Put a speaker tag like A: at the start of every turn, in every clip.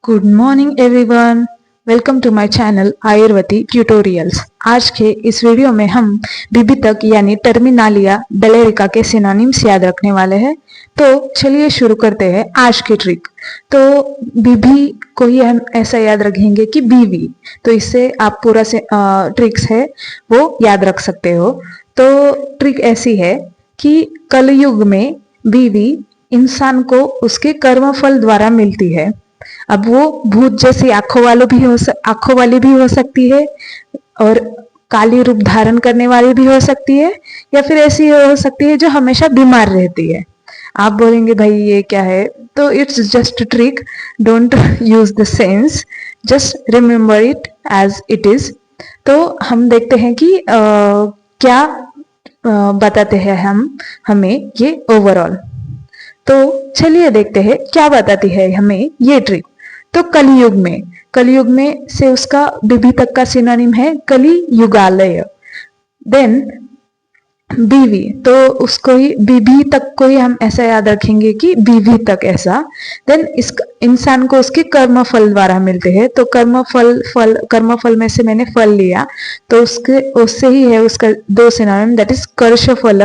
A: Good morning everyone, welcome to my channel Ayurvedi tutorials. आज के इस वीडियो में हम विभितक यानी टर्मिनालिया बेलेरिका के सिनोनिम्स याद रखने वाले हैं। तो चलिए शुरू करते हैं आज की ट्रिक। तो बीबी को ही हम ऐसा याद रखेंगे कि बीवी, तो इससे आप पूरा से ट्रिक्स है वो याद रख सकते हो। तो ट्रिक ऐसी है कि कलयुग में बीवी इंसान को उसके कर्मफल द्वारा मिलती है। अब वो भूत जैसी आंखों वाली भी हो सकती है, और काली रूप धारण करने वाली भी हो सकती है, या फिर ऐसी हो सकती है जो हमेशा बीमार रहती है। आप बोलेंगे भाई ये क्या है, तो it's just trick, don't use the sense, just remember it as it is. तो हम देखते हैं कि क्या बताते हैं हमें ये ओवरऑल। तो चलिए देखते हैं क्या बताती है हमें ये ट्रिक। तो कलयुग में से उसका बीबी तक का सिनोनिम है कली युगालय। देन बीवी, तो उसको ही बीबी तक को ही हम ऐसा याद रखेंगे कि बीवी तक ऐसा। देन इस इंसान को उसके कर्म फल द्वारा मिलते हैं। तो कर्म फल में से मैंने फल लिया, तो उससे ही है उसका दो सिनोनिम, दैट इज कर्ष फल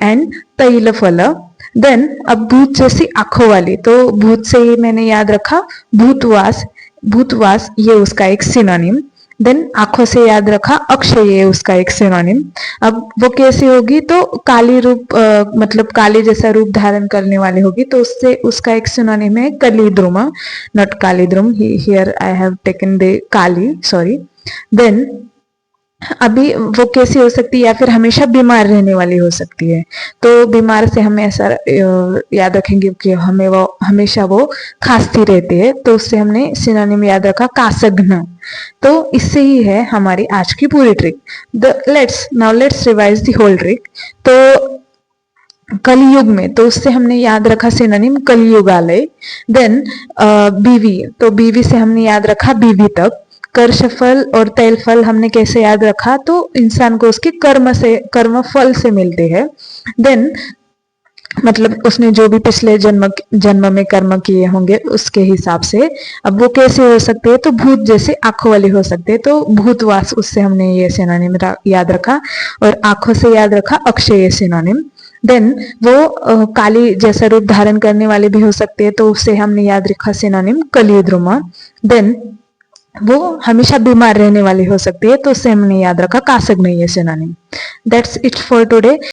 A: एंड तैल फल। देन अब भूत जैसी आंखों वाली, तो भूत से ही मैंने याद रखा भूतवास ये उसका एक सिनोनिम। देन आंखों से याद रखा अक्षय, ये उसका एक सिनोनिम। अब वो कैसी होगी, तो काली रूप मतलब काली जैसा रूप धारण करने वाली होगी, तो उससे उसका एक सिनोनिम है कलीद्रुम, नॉट कालीद्रुम, here I have taken the काली, सॉरी। देन अभी वो कैसी हो सकती है, या फिर हमेशा बीमार रहने वाली हो सकती है। तो बीमार से हमें ऐसा याद रखेंगे कि हमें वो हमेशा वो खांसती रहती है, तो उससे हमने सिनोनिम याद रखा कासघ्न। तो इससे ही है हमारी आज की पूरी trick. Let's revise the whole trick. तो कलयुग में, तो उससे हमने याद रखा सिनोनिम कलियुगालय। देन बीवी, तो बीवी से हमने याद रखा बीवी तक। कर्षफल और तैलफल हमने कैसे याद रखा, तो इंसान को उसके कर्म फल से मिलते हैं। देन मतलब उसने जो भी पिछले जन्म में कर्म किए होंगे उसके हिसाब से। अब वो कैसे हो सकते हैं, तो भूत जैसे आंखों वाले हो सकते हैं, तो भूतवास, उससे हमने ये सिनोनिम याद रखा। और आंखों से याद रखा अक्षय सिनोनिम। देन वो काली जैसा रूप धारण करने वाले भी हो सकते हैं, तो उससे हमने याद रखा सिनोनिम कलियुद्रुम। देन वो हमेशा बीमार रहने वाली हो सकती है, तो उससे हमने याद रखा कासघ्न, ये synonym. That's it for today.